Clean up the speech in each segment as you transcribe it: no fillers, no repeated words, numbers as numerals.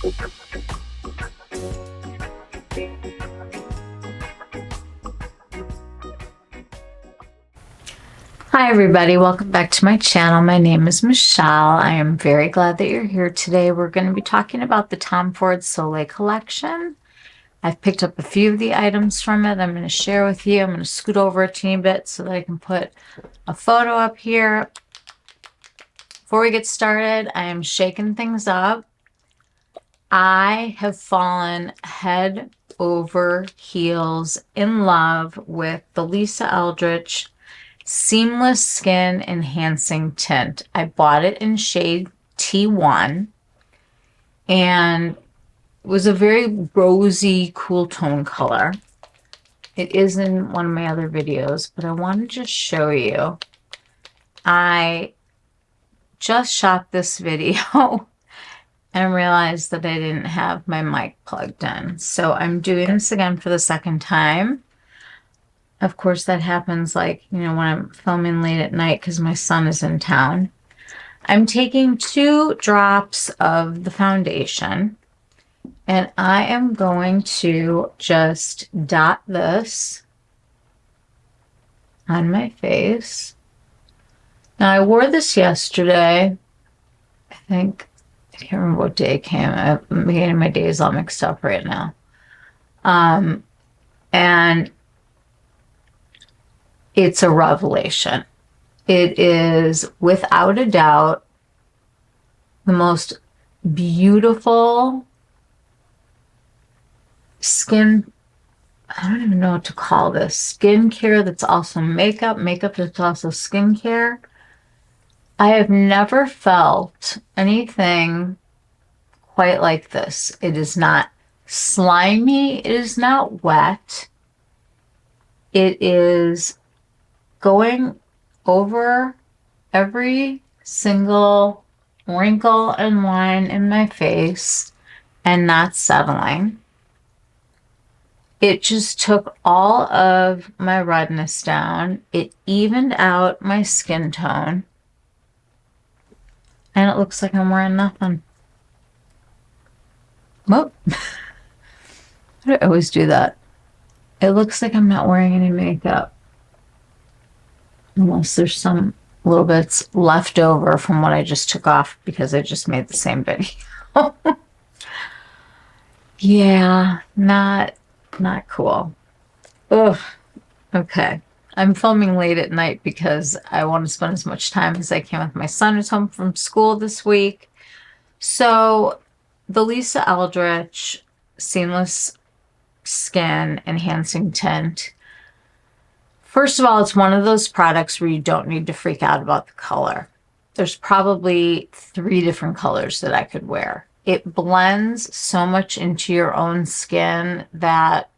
Hi everybody, welcome back to my channel. My name is Michelle. I am very glad that you're here today. We're going to be talking about the Tom Ford Soleil Collection. I've picked up a few of the items from it. I'm going to share with you. I'm going to scoot over a teeny bit so that I can put a photo up here. Before we get started, I am shaking things up. I have fallen head over heels in love with the Eldridge Seamless Skin Enhancing Tint. I bought it in shade T1 and it was a very rosy, cool tone color. It is in one of my other videos, but I want to just show you. I just shot this video and realized that I didn't have my mic plugged in. So I'm doing this again for the second time. Of course, that happens like, when I'm filming late at night because my son is in town. I'm taking 2 drops of the foundation and I am going to just dot this on my face. Now, I wore this yesterday. I can't remember what day it came. I'm getting my days all mixed up right now. And it's a revelation. It is, without a doubt, the most beautiful skin, I don't even know what to call this, skincare that's also makeup that's also skincare. I have never felt anything quite like this. It is not slimy. It is not wet. It is going over every single wrinkle and line in my face and not settling. It just took all of my redness down. It evened out my skin tone. And it looks like I'm wearing nothing. Whoop. I always do that. It looks like I'm not wearing any makeup. Unless there's some little bits left over from what I just took off because I just made the same video. Yeah, not cool. Ugh. Okay. I'm filming late at night because I want to spend as much time as I can with my son who's home from school this week. So the Eldridge Seamless Skin Enhancing Tint. First of all, it's one of those products where you don't need to freak out about the color. There's probably 3 different colors that I could wear. It blends so much into your own skin that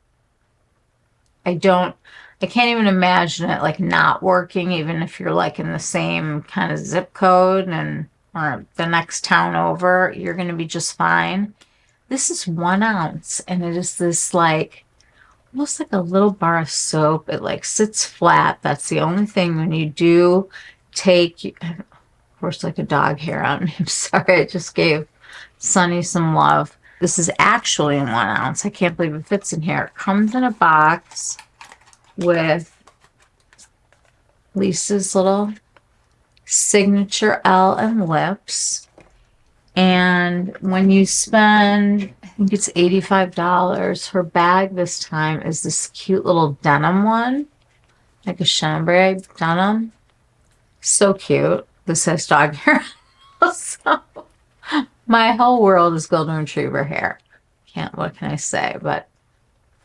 I can't even imagine it like not working, even if you're like in the same kind of zip code or the next town over, you're going to be just fine. This is 1 ounce and it is this like almost like a little bar of soap. It like sits flat. That's the only thing when you do take, of course, like a dog hair on me. I'm sorry, I just gave Sunny some love. This is actually in 1 ounce. I can't believe it fits in here. It comes in a box with Lisa's little signature L and lips. And when you spend, I think it's $85, her bag this time is this cute little denim one, like a chambray denim. So cute. This has dog hair. So my whole world is golden retriever hair. What can I say? But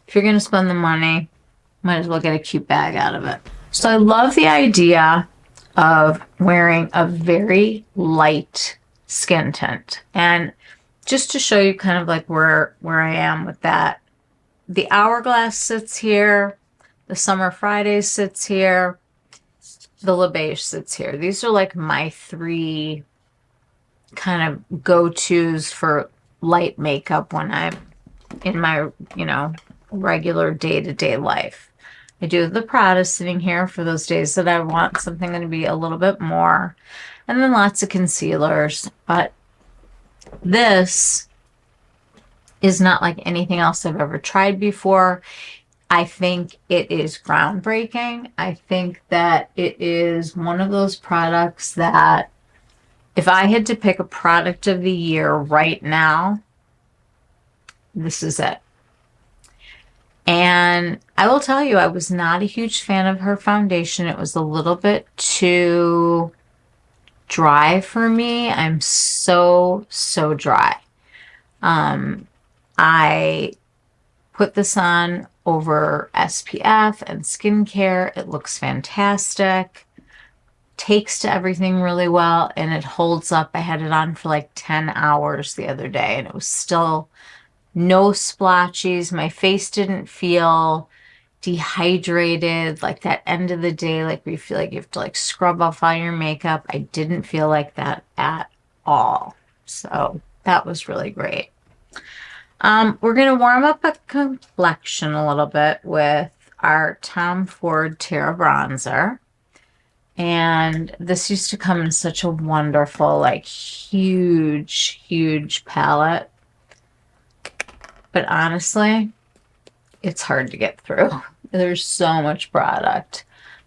if you're going to spend the money, might as well get a cute bag out of it. So I love the idea of wearing a very light skin tint. And just to show you kind of like where I am with that, the Hourglass sits here, the Summer Fridays sits here, the Le Beige sits here. These are like my 3 kind of go-tos for light makeup when I'm in my, regular day-to-day life. I do have the Prada sitting here for those days that I want something going to be a little bit more. And then lots of concealers. But this is not like anything else I've ever tried before. I think it is groundbreaking. I think that it is one of those products that if I had to pick a product of the year right now, this is it. And I will tell you, I was not a huge fan of her foundation. It was a little bit too dry for me. I'm so dry. I put this on over SPF and skincare. It looks fantastic. Takes to everything really well, and it holds up. I had it on for like 10 hours the other day, and it was still no splotches. My face didn't feel dehydrated, like that end of the day, like where you feel like you have to like scrub off all your makeup. I didn't feel like that at all. So that was really great. We're going to warm up a complexion a little bit with our Tom Ford Terra Bronzer. And this used to come in such a wonderful, like huge palette. But honestly, it's hard to get through. There's so much product.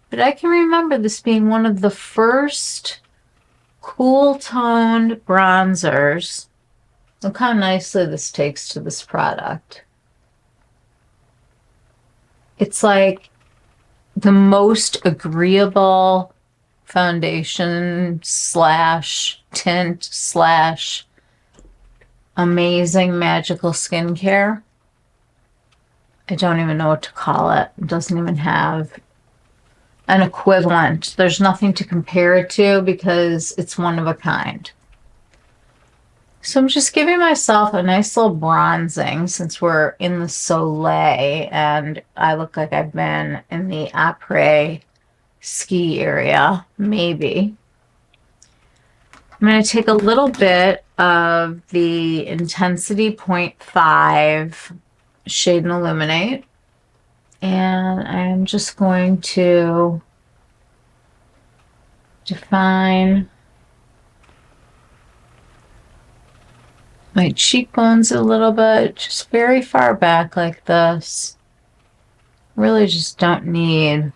But I can remember this being one of the first cool toned bronzers. Look how nicely this takes to this product. It's like the most agreeable foundation slash tint slash amazing magical skincare. I don't even know what to call it. It doesn't even have an equivalent. There's nothing to compare it to because it's one of a kind. So I'm just giving myself a nice little bronzing since we're in the Soleil and I look like I've been in the après ski area, maybe. I'm going to take a little bit of the Intensity 0.5 Shade and Illuminate, and I'm just going to define my cheekbones a little bit, just very far back like this. Really just don't need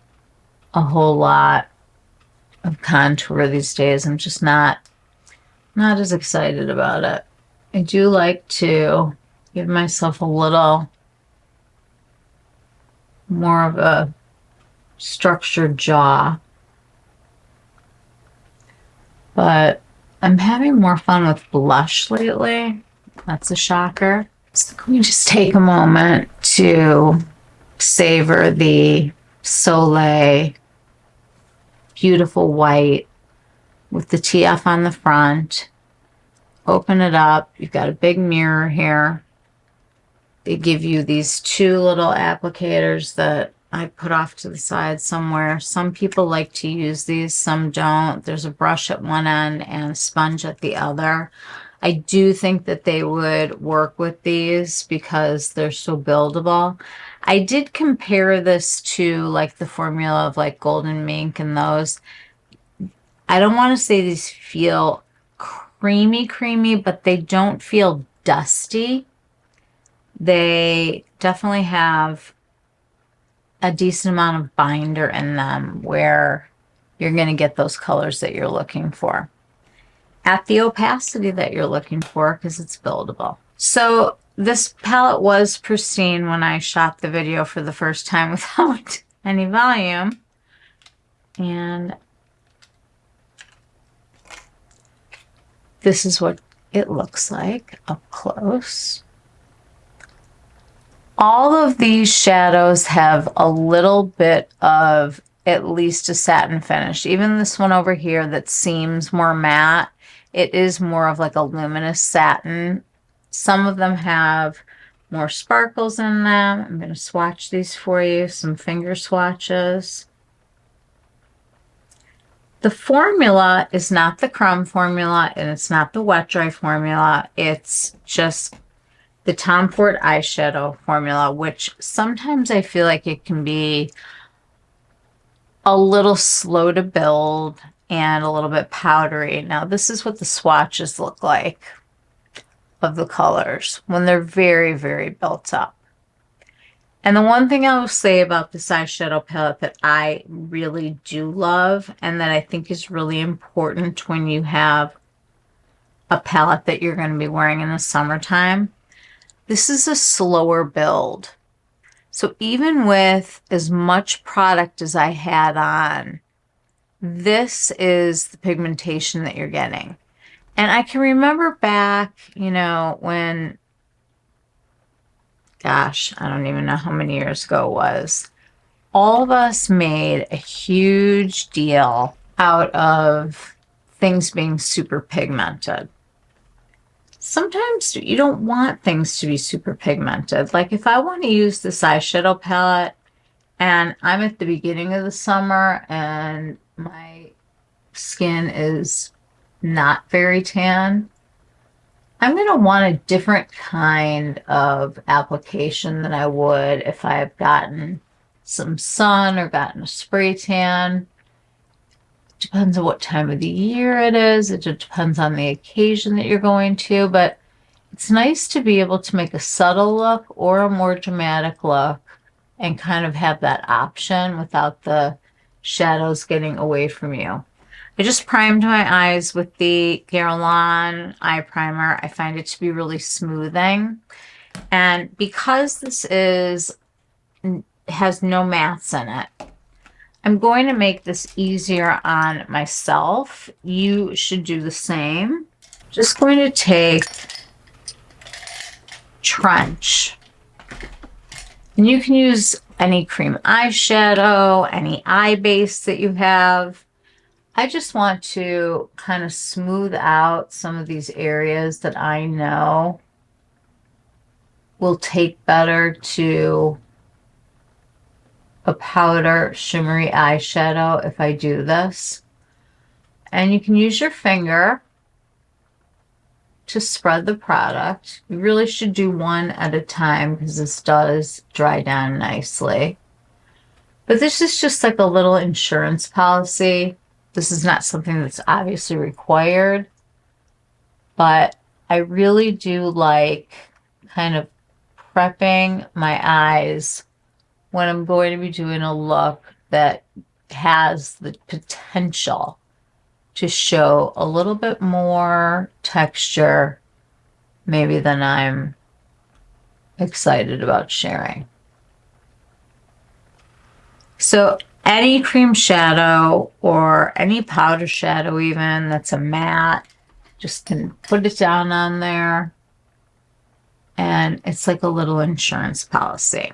a whole lot of contour these days. I'm just not as excited about it. I do like to give myself a little more of a structured jaw. But I'm having more fun with blush lately. That's a shocker. So can we just take a moment to savor the Soleil beautiful white with the TF on the front. Open it up. You've got a big mirror here. They give you these two little applicators that I put off to the side somewhere. Some people like to use these, some don't. There's a brush at one end and a sponge at the other. I do think that they would work with these because they're so buildable. I did compare this to like the formula of like Golden Mink and those. I don't want to say these feel creamy, but they don't feel dusty. They definitely have a decent amount of binder in them where you're going to get those colors that you're looking for at the opacity that you're looking for because it's buildable. So this palette was pristine when I shot the video for the first time without any volume. And this is what it looks like up close. All of these shadows have a little bit of at least a satin finish. Even this one over here that seems more matte, it is more of like a luminous satin. Some of them have more sparkles in them. I'm going to swatch these for you, some finger swatches. The formula is not the crème formula and it's not the wet dry formula. It's just the Tom Ford eyeshadow formula, which sometimes I feel like it can be a little slow to build and a little bit powdery. Now this is what the swatches look like. of the colors when they're very, very built up. And the one thing I will say about this eyeshadow palette that I really do love and that I think is really important when you have a palette that you're going to be wearing in the summertime, this is a slower build. So even with as much product as I had on, this is the pigmentation that you're getting. And I can remember back, you know, when, gosh, I don't even know how many years ago it was, all of us made a huge deal out of things being super pigmented. Sometimes you don't want things to be super pigmented. Like if I want to use this eyeshadow palette and I'm at the beginning of the summer and my skin is not very tan, I'm going to want a different kind of application than I would if I have gotten some sun or gotten a spray tan. Depends on what time of the year it is. It just depends on the occasion that you're going to, but it's nice to be able to make a subtle look or a more dramatic look and kind of have that option without the shadows getting away from you. I just primed my eyes with the Guerlain eye primer. I find it to be really smoothing. And because this has no mattes in it, I'm going to make this easier on myself. You should do the same. Just going to take Trench. And you can use any cream eyeshadow, any eye base that you have. I just want to kind of smooth out some of these areas that I know will take better to a powder shimmery eyeshadow if I do this. And you can use your finger to spread the product. You really should do one at a time because this does dry down nicely. But this is just like a little insurance policy. This is not something that's obviously required, but I really do like kind of prepping my eyes when I'm going to be doing a look that has the potential to show a little bit more texture maybe than I'm excited about sharing. So any cream shadow or any powder shadow even that's a matte, just can put it down on there and it's like a little insurance policy.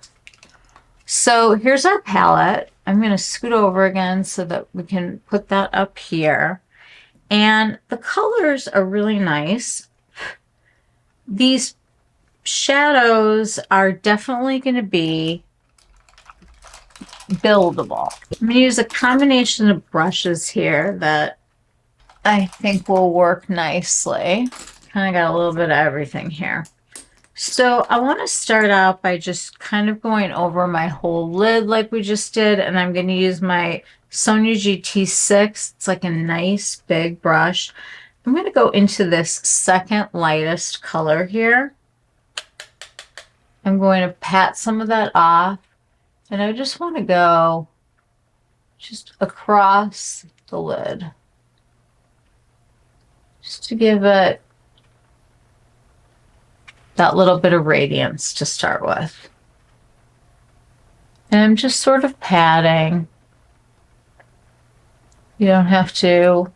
So here's our palette. I'm going to scoot over again so that we can put that up here. And the colors are really nice. These shadows are definitely going to be buildable. I'm going to use a combination of brushes here that I think will work nicely. Kind of got a little bit of everything here. So I want to start out by just kind of going over my whole lid like we just did, and I'm going to use my Sonia GT6. It's like a nice big brush. I'm going to go into this second lightest color here. I'm going to pat some of that off, and I just want to go just across the lid just to give it that little bit of radiance to start with. And I'm just sort of patting. You don't have to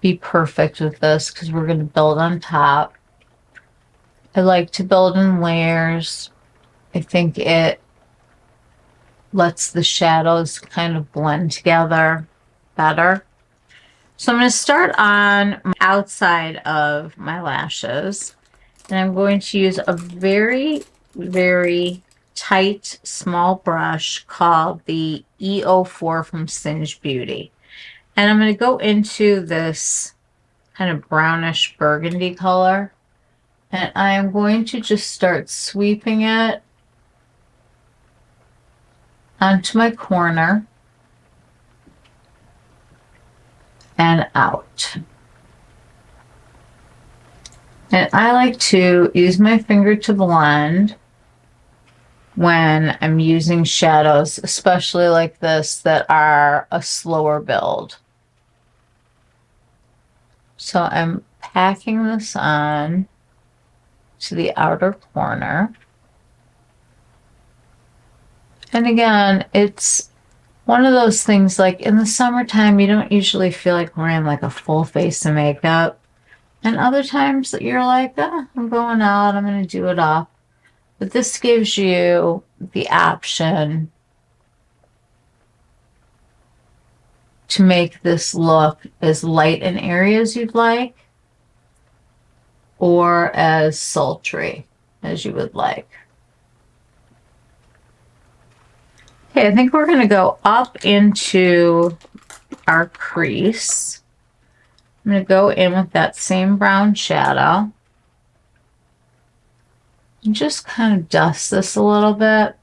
be perfect with this because we're going to build on top. I like to build in layers. I think it lets the shadows kind of blend together better. So I'm going to start on the outside of my lashes. And I'm going to use a very, very tight, small brush called the E04 from Singe Beauty. And I'm going to go into this kind of brownish burgundy color. And I'm going to just start sweeping it onto my corner and out. And I like to use my finger to blend when I'm using shadows, especially like this, that are a slower build. So I'm packing this on to the outer corner. And again, it's one of those things, like in the summertime, you don't usually feel like wearing like a full face of makeup. And other times that you're like, oh, I'm going out, I'm going to do it up. But this gives you the option to make this look as light in areas you'd like, or as sultry as you would like. Okay, I think we're going to go up into our crease. I'm going to go in with that same brown shadow and just kind of dust this a little bit.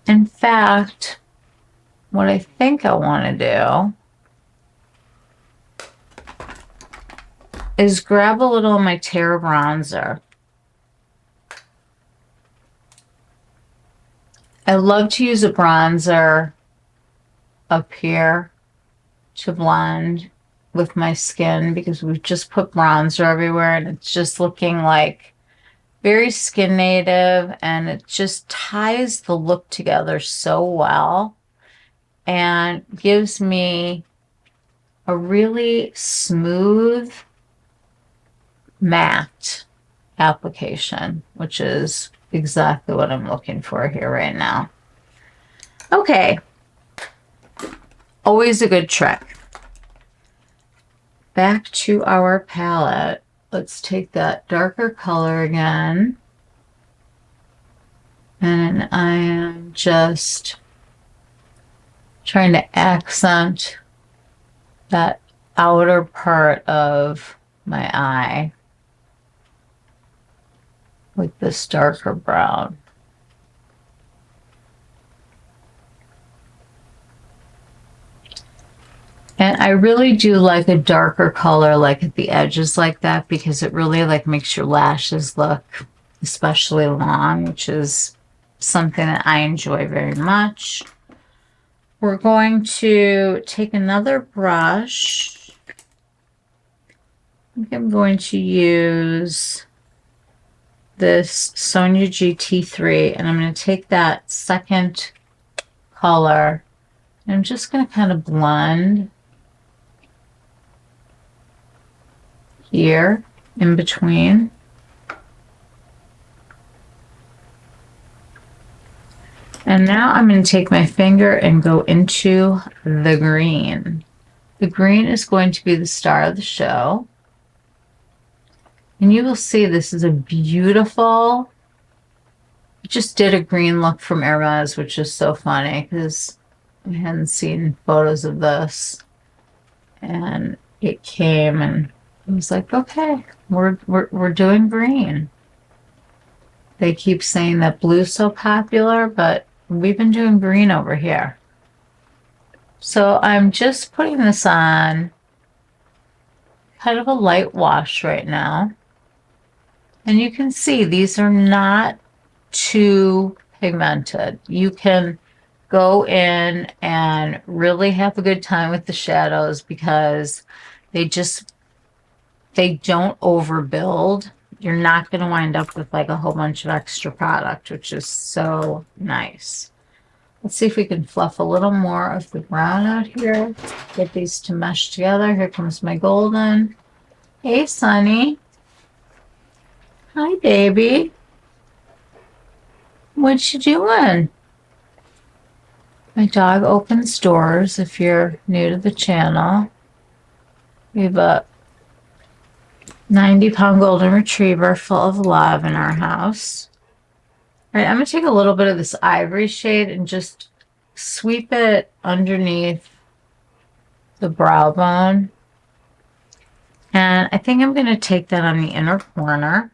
In fact, what I think I want to do is grab a little of my Terra Bronzer. I love to use a bronzer up here to blend with my skin because we've just put bronzer everywhere and it's just looking like very skin native, and it just ties the look together so well and gives me a really smooth matte application, which is exactly what I'm looking for here right now. Okay, always a good trick. Back to our palette. Let's take that darker color again. And I am just trying to accent that outer part of my eye with this darker brown. And I really do like a darker color like at the edges like that, because it really like makes your lashes look especially long, which is something that I enjoy very much. We're going to take another brush. I think I'm going to use this Sonia GT3, and I'm going to take that second color and I'm just going to kind of blend here in between. And now I'm going to take my finger and go into the green. The green is going to be the star of the show. And you will see this is a beautiful, I just did a green look from Hermes, which is so funny because I hadn't seen photos of this. And it came and I was like, okay, we're doing green. They keep saying that blue's so popular, but we've been doing green over here. So I'm just putting this on kind of a light wash right now. And you can see these are not too pigmented. You can go in and really have a good time with the shadows because they don't overbuild. You're not going to wind up with like a whole bunch of extra product, which is so nice. Let's see if we can fluff a little more of the brown out here. Get these to mesh together. Here comes my golden. Hey, Sunny. Hi, baby. What you doing? My dog opens doors if you're new to the channel. We have a 90-pound golden retriever full of love in our house. All right, I'm going to take a little bit of this ivory shade and just sweep it underneath the brow bone. And I think I'm going to take that on the inner corner.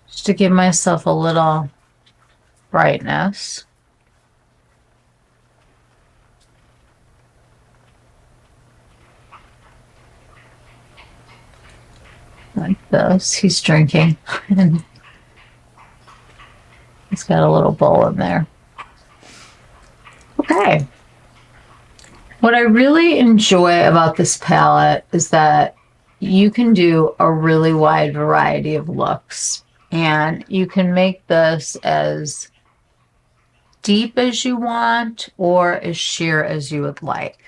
Just to give myself a little brightness. like this. He's drinking. And he's got a little bowl in there. Okay. What I really enjoy about this palette is that you can do a really wide variety of looks, and you can make this as deep as you want or as sheer as you would like.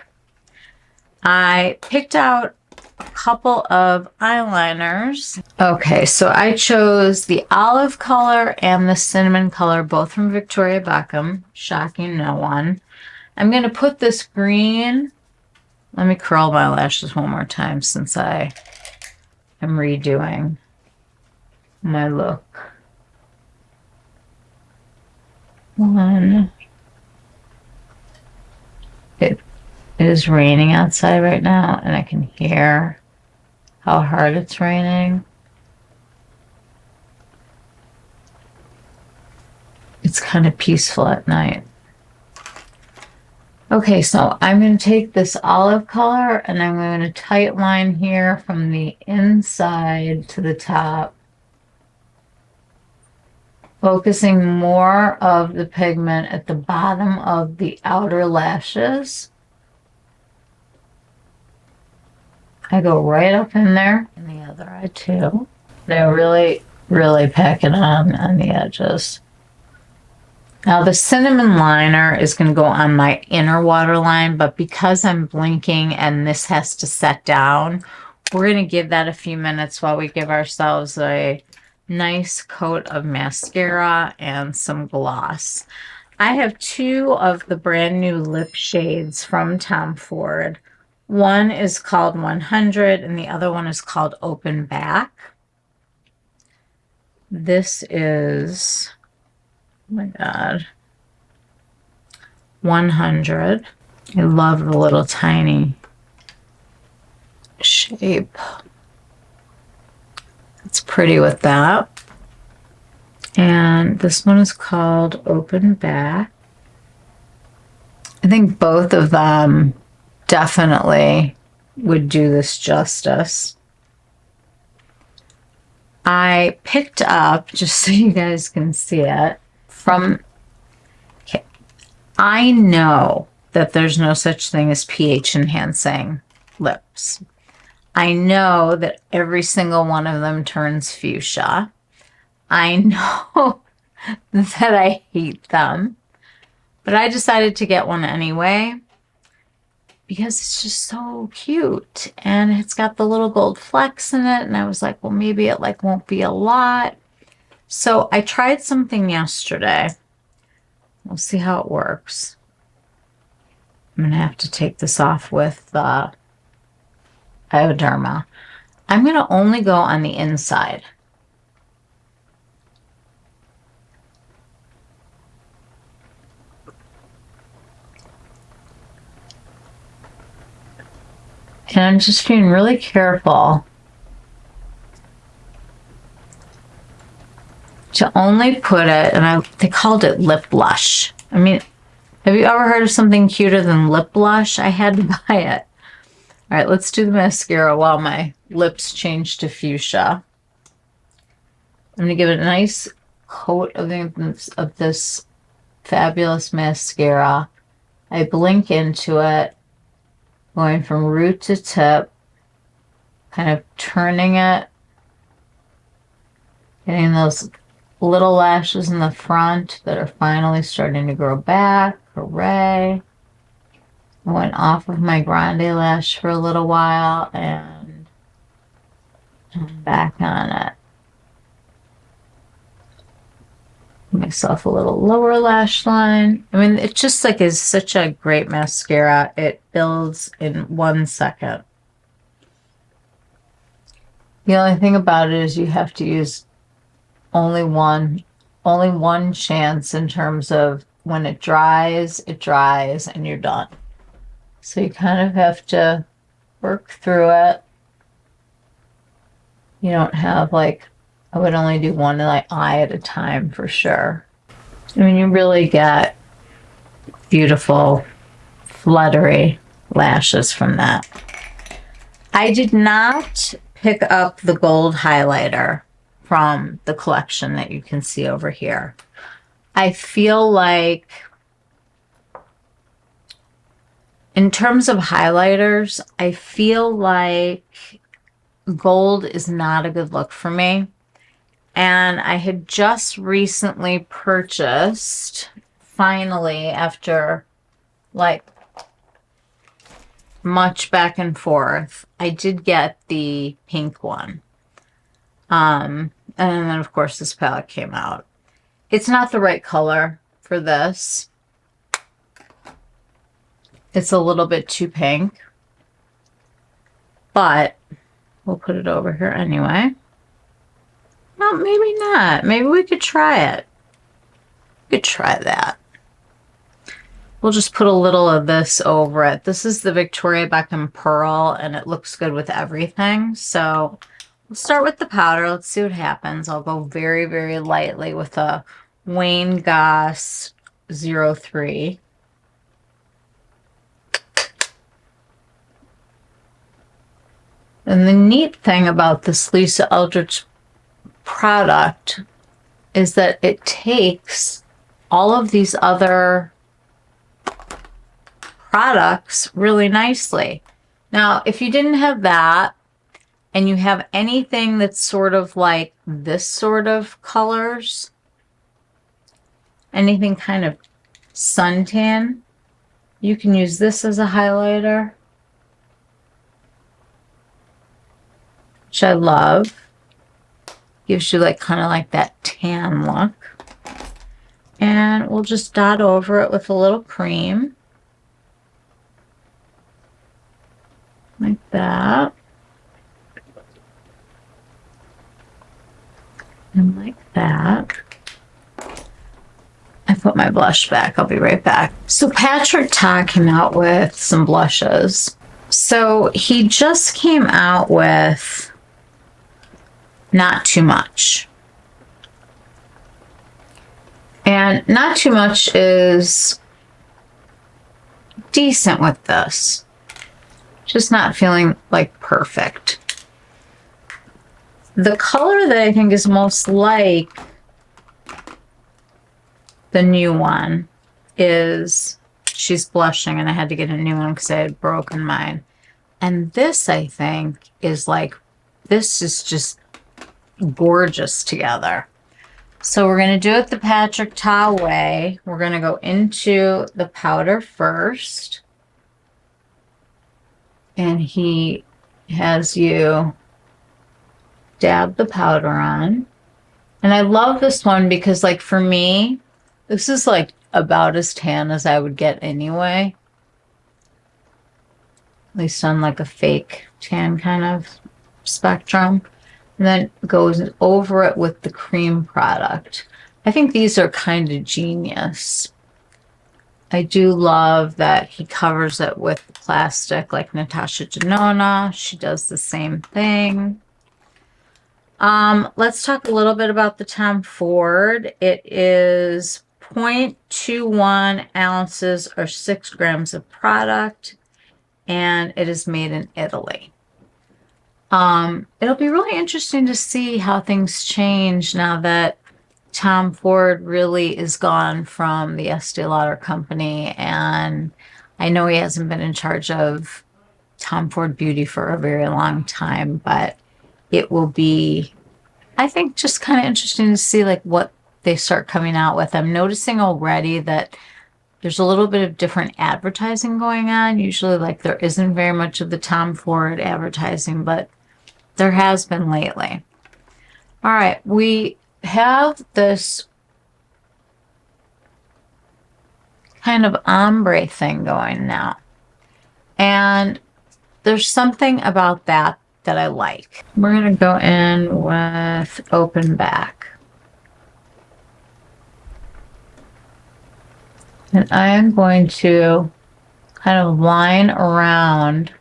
I picked out a couple of eyeliners. Okay, so I chose the olive color and the cinnamon color, both from Victoria Beckham. Shocking no one. I'm going to put this green. Let me curl my lashes one more time since I am redoing my look. One. It is raining outside right now, and I can hear how hard it's raining. It's kind of peaceful at night. Okay, so I'm going to take this olive color and I'm going to tight line here from the inside to the top, focusing more of the pigment at the bottom of the outer lashes. I go right up in there, and the other eye too. They're really, really pack it on the edges. Now the cinnamon liner is going to go on my inner waterline, but because I'm blinking and this has to set down, we're going to give that a few minutes while we give ourselves a nice coat of mascara and some gloss. I have two of the brand new lip shades from Tom Ford. One is called 100 and the other one is called Open Back. This is, oh my God, 100. I love the little tiny shape. It's pretty with that. And this one is called Open Back. I think both of them definitely would do this justice. I picked up, just so you guys can see it, from, okay, I know that there's no such thing as pH enhancing lips. I know that every single one of them turns fuchsia. I know that I hate them, but I decided to get one anyway because it's just so cute and it's got the little gold flecks in it, and I was like, well, maybe it like won't be a lot. So I tried something yesterday. We'll see how it works. I'm gonna have to take this off with Bioderma. I'm gonna only go on the inside. And I'm just being really careful to only put it, and they called it lip blush. I mean, have you ever heard of something cuter than lip blush? I had to buy it. All right, let's do the mascara while my lips change to fuchsia. I'm going to give it a nice coat of this fabulous mascara. I blink into it, going from root to tip, kind of turning it, getting those little lashes in the front that are finally starting to grow back. Hooray. I went off of my grande lash for a little while and I'm back on it. Myself a little lower lash line. I mean, it just like is such a great mascara. It builds in 1 second. The only thing about it is you have to use only one chance in terms of when it dries and you're done. So you kind of have to work through it. You don't have like, I would only do one eye at a time for sure. I mean, you really get beautiful, fluttery lashes from that. I did not pick up the gold highlighter from the collection that you can see over here. I feel like in terms of highlighters, I feel like gold is not a good look for me. And I had just recently purchased, finally, after like much back and forth, I did get the pink one. And then of course this palette came out. It's not the right color for this. It's a little bit too pink, but we'll put it over here anyway. Well, maybe not. Maybe we could try it. We could try that. We'll just put a little of this over it. This is the Victoria Beckham Pearl, and it looks good with everything. So we'll start with the powder. Let's see what happens. I'll go very, very lightly with a Wayne Goss 03. And the neat thing about this Lisa Eldridge product is that it takes all of these other products really nicely. Now, if you didn't have that and you have anything that's sort of like this sort of colors, anything kind of suntan, you can use this as a highlighter, which I love. Gives you like kind of like that tan look. And we'll just dot over it with a little cream. Like that. And like that. I put my blush back. I'll be right back. So Patrick Ta came out with some blushes. So he just came out with Not Too Much. And Not Too Much is decent with this. Just not feeling like perfect. The color that I think is most like the new one is, she's blushing, and I had to get a new one because I had broken mine. And this, I think, is like, this is just gorgeous together. So we're going to do it the Patrick Ta way. We're going to go into the powder first. And he has you dab the powder on. And I love this one because, like, for me, this is like about as tan as I would get anyway. At least on like a fake tan kind of spectrum. And then goes over it with the cream product. I think these are kind of genius. I do love that he covers it with plastic like Natasha Denona. She does the same thing. Let's talk a little bit about the Tom Ford. It is 0.21 ounces or 6 grams of product, and it is made in Italy. It'll be really interesting to see how things change now that Tom Ford really is gone from the Estee Lauder company, and I know he hasn't been in charge of Tom Ford Beauty for a very long time, but it will be, I think, just kind of interesting to see like what they start coming out with. I'm noticing already that there's a little bit of different advertising going on. Usually, like, there isn't very much of the Tom Ford advertising, but there has been lately. All right, we have this kind of ombre thing going now. And there's something about that that I like. We're going to go in with Open Back. And I am going to kind of line around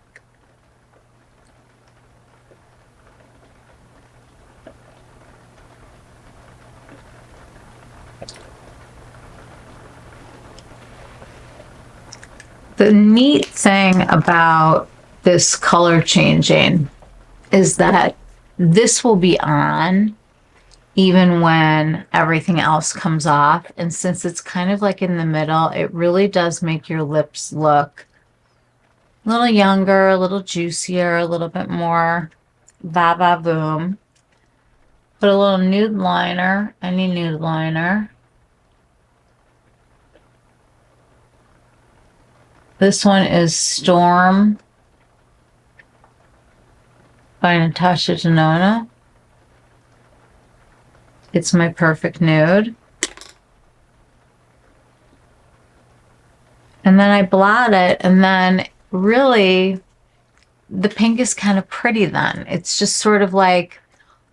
the neat thing about this color changing is that this will be on even when everything else comes off. And since it's kind of like in the middle, it really does make your lips look a little younger, a little juicier, a little bit more va-va-voom. Put a little nude liner, any nude liner. This one is Storm by Natasha Denona. It's my perfect nude. And then I blot it, and then really the pink is kind of pretty then. It's just sort of like,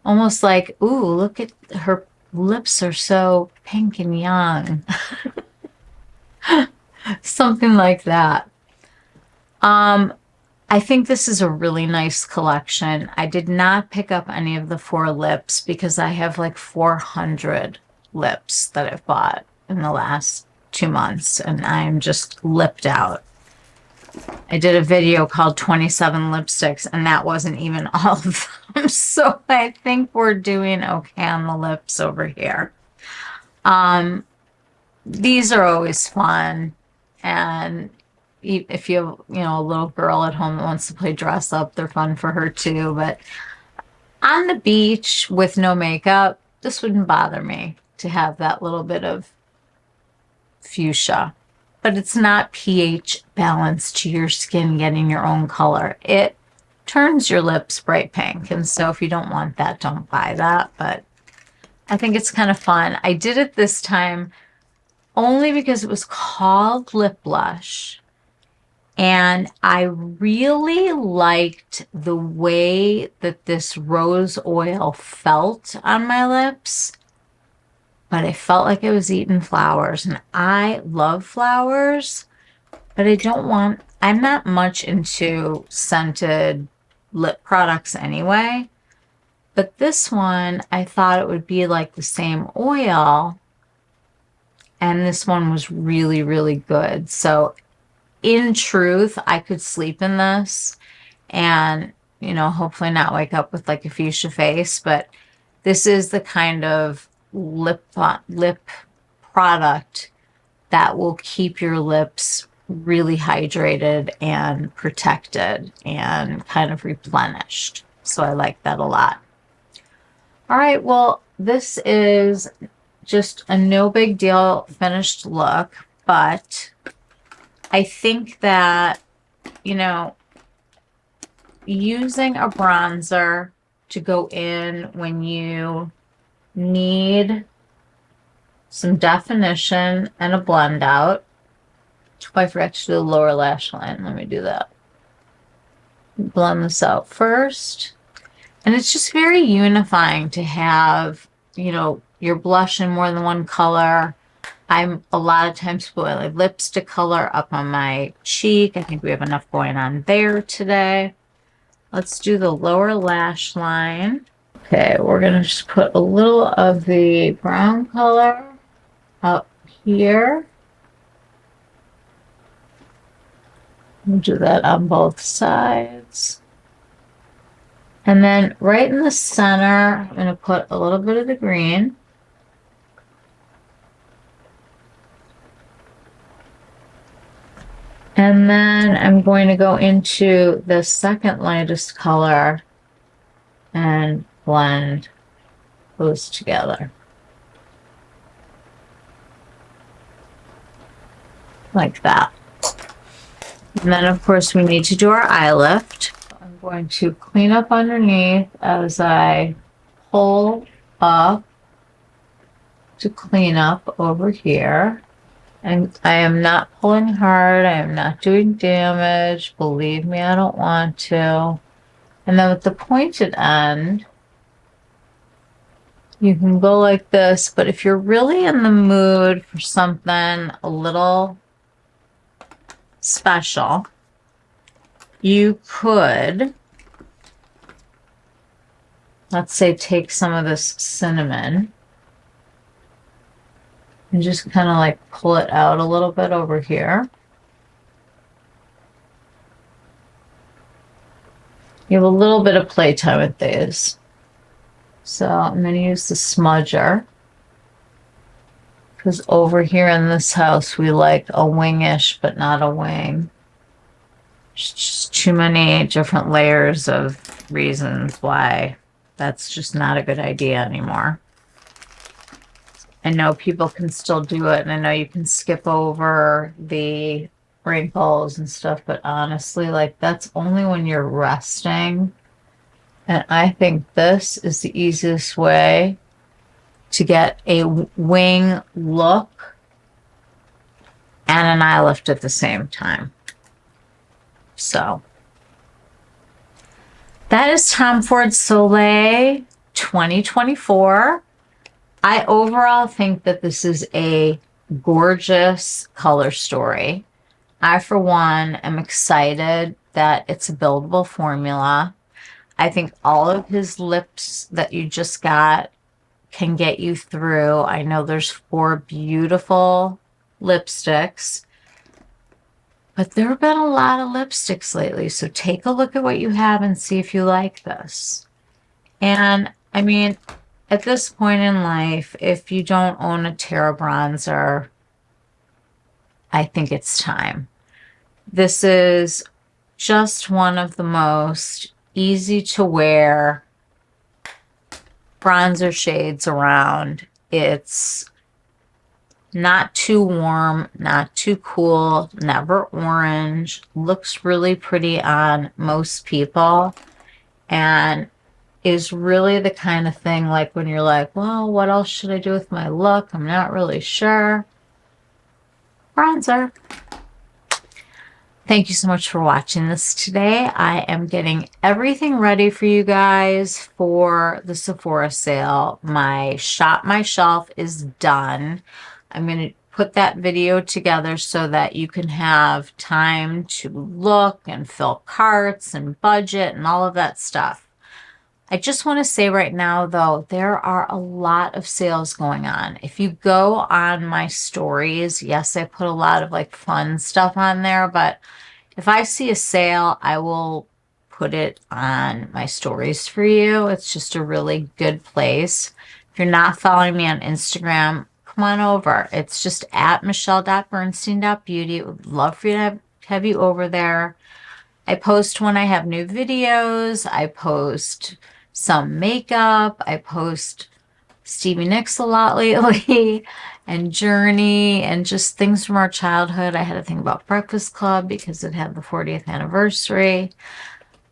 almost like, ooh, look at her lips are so pink and young. Something like that. I think this is a really nice collection. I did not pick up any of the 4 lips because I have like 400 lips that I've bought in the last 2 months, and I'm just lipped out. I did a video called 27 lipsticks, and that wasn't even all of them. So I think we're doing okay on the lips over here. These are always fun, and if you have, you know, a little girl at home that wants to play dress up, they're fun for her too. But on the beach with no makeup, this wouldn't bother me to have that little bit of fuchsia. But it's not pH balanced to your skin getting your own color. It turns your lips bright pink. And so if you don't want that, don't buy that. But I think it's kind of fun. I did it this time only because it was called Lip Blush. And I really liked the way that this rose oil felt on my lips. But I felt like I was eating flowers. And I love flowers. But I'm not much into scented lip products anyway. But this one, I thought it would be like the same oil. And this one was really, really good. So in truth, I could sleep in this and, you know, hopefully not wake up with like a fuchsia face. But this is the kind of lip product that will keep your lips really hydrated and protected and kind of replenished. So I like that a lot. All right, well, this is just a no big deal finished look, but I think that, you know, using a bronzer to go in when you need some definition and a blend out. Oh, I forgot to do the lower lash line. Let me do that. Blend this out first. And it's just very unifying to have, you know, your blush in more than one color. I'm a lot of times putting like lipstick color up on my cheek. I think we have enough going on there today. Let's do the lower lash line. Okay, we're going to just put a little of the brown color up here. We'll do that on both sides. And then right in the center, I'm going to put a little bit of the green. And then I'm going to go into the second lightest color and blend those together. Like that. And then, of course, we need to do our eye lift. I'm going to clean up underneath as I pull up to clean up over here. And I am not pulling hard. I am not doing damage. Believe me, I don't want to. And then with the pointed end, you can go like this. But if you're really in the mood for something a little special, you could, let's say, take some of this cinnamon and just kind of like pull it out a little bit over here. You have a little bit of playtime with these. So I'm going to use the smudger. Because over here in this house, we like a wingish, but not a wing. There's just too many different layers of reasons why that's just not a good idea anymore. I know people can still do it, and I know you can skip over the wrinkles and stuff, but honestly, like, that's only when you're resting. And I think this is the easiest way to get a wing look and an eye lift at the same time. So that is Tom Ford Soleil 2024. I overall think that this is a gorgeous color story. I, for one, am excited that it's a buildable formula. I think all of his lips that you just got can get you through. I know there's 4 beautiful lipsticks, but there have been a lot of lipsticks lately. So take a look at what you have and see if you like this. And I mean, at this point in life, if you don't own a Terra Bronzer, I think it's time. This is just one of the most easy to wear bronzer shades around. It's not too warm, not too cool, never orange. Looks really pretty on most people, and is really the kind of thing like when you're like, well, what else should I do with my look? I'm not really sure. Bronzer. Thank you so much for watching this today. I am getting everything ready for you guys for the Sephora sale. My Shop My Shelf is done. I'm going to put that video together so that you can have time to look and fill carts and budget and all of that stuff. I just want to say right now, though, there are a lot of sales going on. If you go on my stories, yes, I put a lot of like fun stuff on there, but if I see a sale, I will put it on my stories for you. It's just a really good place. If you're not following me on Instagram, come on over. It's just at michelle.bernstein.beauty. Would love for you to have you over there. I post when I have new videos. I post some makeup. I post Stevie Nicks a lot lately, and Journey, and just things from our childhood. I had to think about Breakfast Club because it had the 40th anniversary.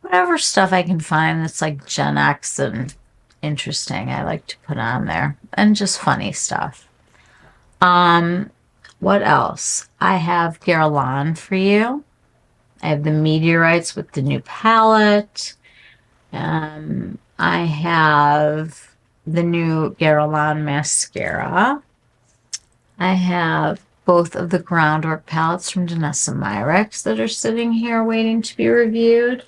Whatever stuff I can find that's like Gen X and interesting, I like to put on there. And just funny stuff. What else? I have Guerlain for you. I have the Meteorites with the new palette. I have the new Guerlain mascara. I have both of the Groundwork palettes from Danessa Myricks that are sitting here waiting to be reviewed.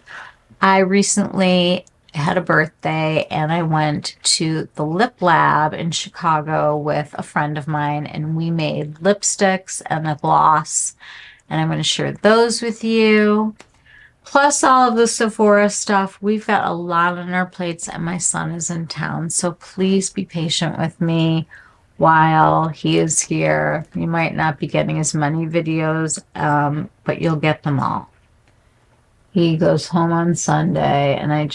I recently had a birthday and I went to the Lip Lab in Chicago with a friend of mine, and we made lipsticks and a gloss, and I'm going to share those with you. Plus all of the Sephora stuff. We've got a lot on our plates and my son is in town. So please be patient with me while he is here. You might not be getting as many videos, but you'll get them all. He goes home on Sunday and I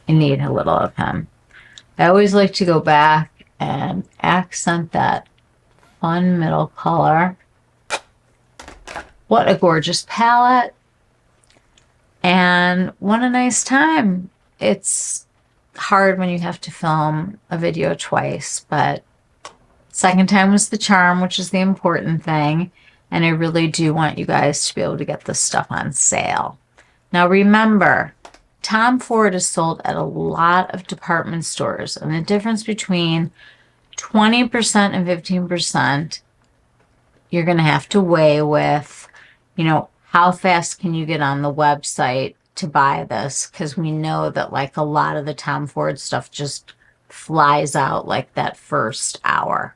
need a little of him. I always like to go back and accent that fun middle color. What a gorgeous palette. And what a nice time. It's hard when you have to film a video twice, but second time was the charm, which is the important thing. And I really do want you guys to be able to get this stuff on sale. Now remember, Tom Ford is sold at a lot of department stores, and the difference between 20% and 15%, you're going to have to weigh with, you know, how fast can you get on the website to buy this? Because we know that like a lot of the Tom Ford stuff just flies out like that first hour.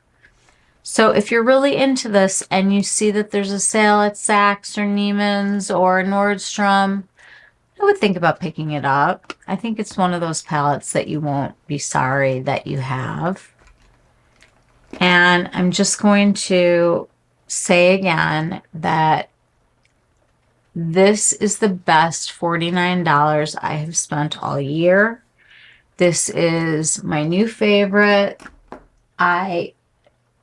So if you're really into this and you see that there's a sale at Saks or Neiman's or Nordstrom, I would think about picking it up. I think it's one of those palettes that you won't be sorry that you have. And I'm just going to say again that this is the best $49 I have spent all year. This is my new favorite. I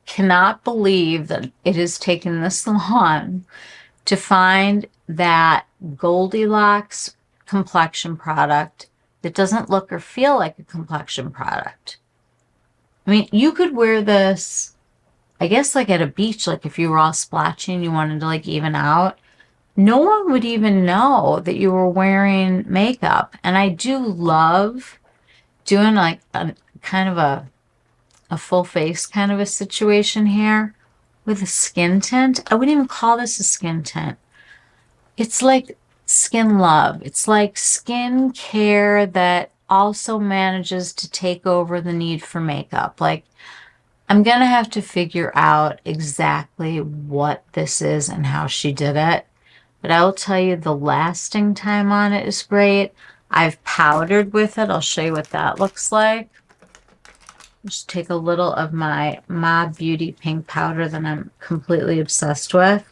cannot believe that it has taken this long to find that Goldilocks complexion product that doesn't look or feel like a complexion product. I mean, you could wear this, I guess, like at a beach, like if you were all splotching, you wanted to like even out. No one would even know that you were wearing makeup. And I do love doing like a kind of a full face kind of a situation here with a skin tint. I wouldn't even call this a skin tint. It's like skin love. It's like skin care that also manages to take over the need for makeup. Like, I'm going to have to figure out exactly what this is and how she did it. But I will tell you the lasting time on it is great. I've powdered with it. I'll show you what that looks like. Just take a little of my Mob Beauty pink powder that I'm completely obsessed with.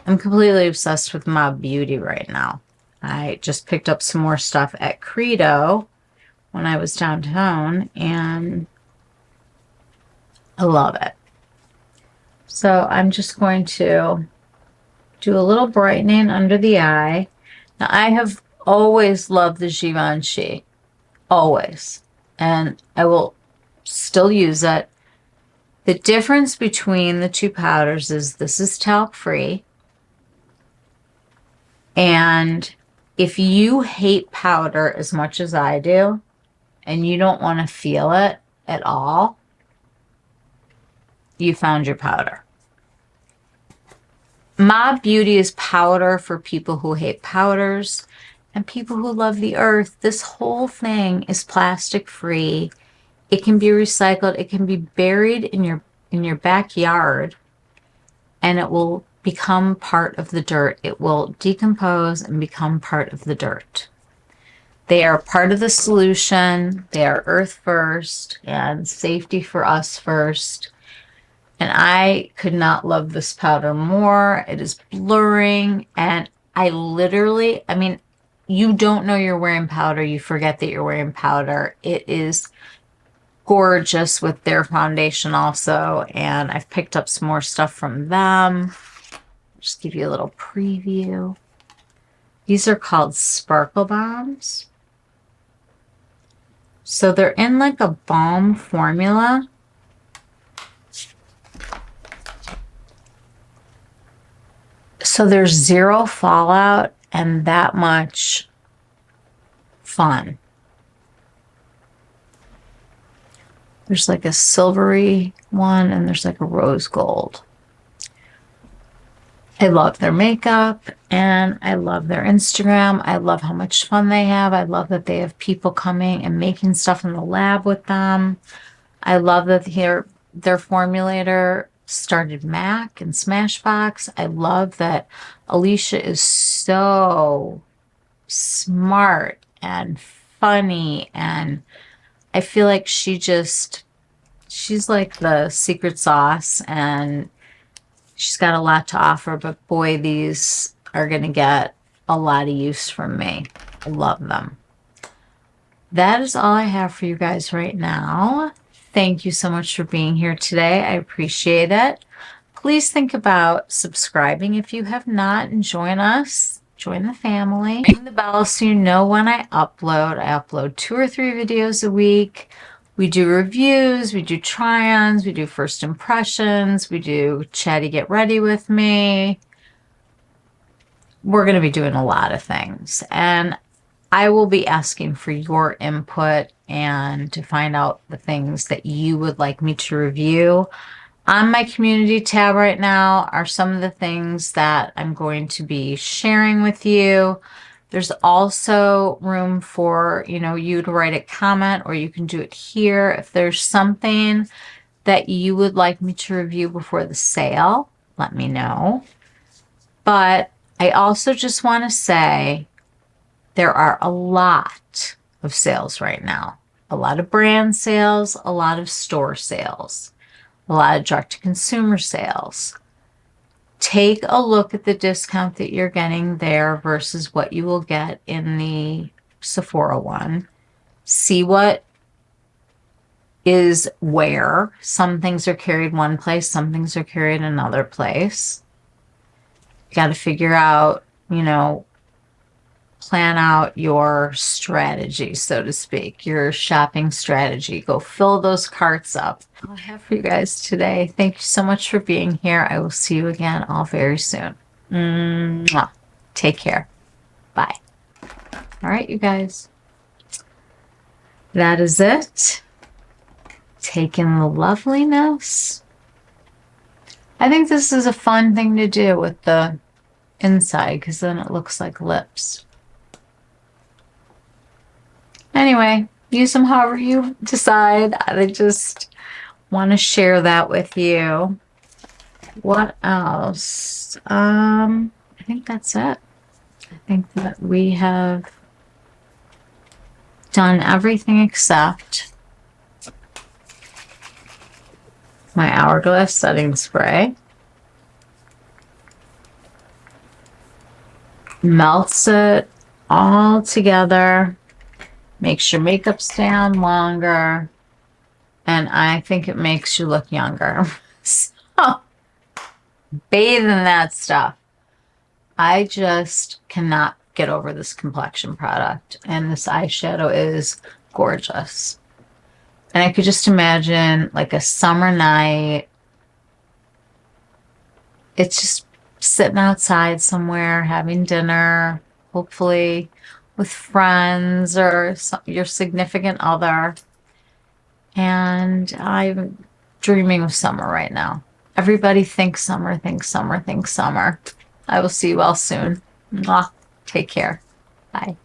I'm completely obsessed with Mob Beauty right now. I just picked up some more stuff at Credo when I was downtown, and I love it. So I'm just going to do a little brightening under the eye. Now, I have always loved the Givenchy. Always. And I will still use it. The difference between the two powders is this is talc free. And if you hate powder as much as I do, and you don't want to feel it at all, you found your powder. Mob Beauty is powder for people who hate powders and people who love the earth. This whole thing is plastic free. It can be recycled. It can be buried in your backyard, and it will become part of the dirt. It will decompose and become part of the dirt. They are part of the solution. They are earth first and safety for us first. And I could not love this powder more. It is blurring, and I mean, you don't know you're wearing powder. You forget that you're wearing powder. It is gorgeous with their foundation also, and I've picked up some more stuff from them. Just give you a little preview. These are called Sparkle Bombs. So they're in like a balm formula. So there's zero fallout and that much fun. There's like a silvery one and there's like a rose gold. I love their makeup and I love their Instagram. I love how much fun they have. I love that they have people coming and making stuff in the lab with them. I love that their formulator started MAC and Smashbox. I love that Alicia is so smart and funny, and I feel like she's like the secret sauce, and she's got a lot to offer, but boy, these are going to get a lot of use from me. I love them. That is all I have for you guys right now. Thank you so much for being here today. I appreciate it. Please think about subscribing if you have not, and join us. Join the family. Ring the bell so you know when I upload. I upload 2 or 3 videos a week. We do reviews, we do try-ons, we do first impressions, we do chatty get ready with me. We're going to be doing a lot of things, and I will be asking for your input and to find out the things that you would like me to review. On my community tab right now are some of the things that I'm going to be sharing with you. There's also room for, you to write a comment, or you can do it here. If there's something that you would like me to review before the sale, let me know. But I also just want to say, there are a lot of sales right now. A lot of brand sales, a lot of store sales, a lot of direct-to-consumer sales. Take a look at the discount that you're getting there versus what you will get in the Sephora one. See what is where. Some things are carried one place, some things are carried another place. You got to figure out, you know, plan out your strategy, so to speak, your shopping strategy. Go fill those carts up. All I have for you guys today. Thank you so much for being here. I will see you again all very soon. Mwah. Take care. Bye. All right, you guys. That is it. Take in the loveliness. I think this is a fun thing to do with the inside because then it looks like lips. Anyway, use them however you decide. I just want to share that with you. What else? I think that's it. I think that we have done everything except my Hourglass setting spray. Melts it all together. Makes your makeup stay on longer. And I think it makes you look younger. So, bathe in that stuff. I just cannot get over this complexion product. And this eyeshadow is gorgeous. And I could just imagine like a summer night. It's just sitting outside somewhere, having dinner, hopefully with friends or your significant other. And I'm dreaming of summer right now. Everybody thinks summer, thinks summer, thinks summer. I will see you all soon. Mwah. Take care. Bye.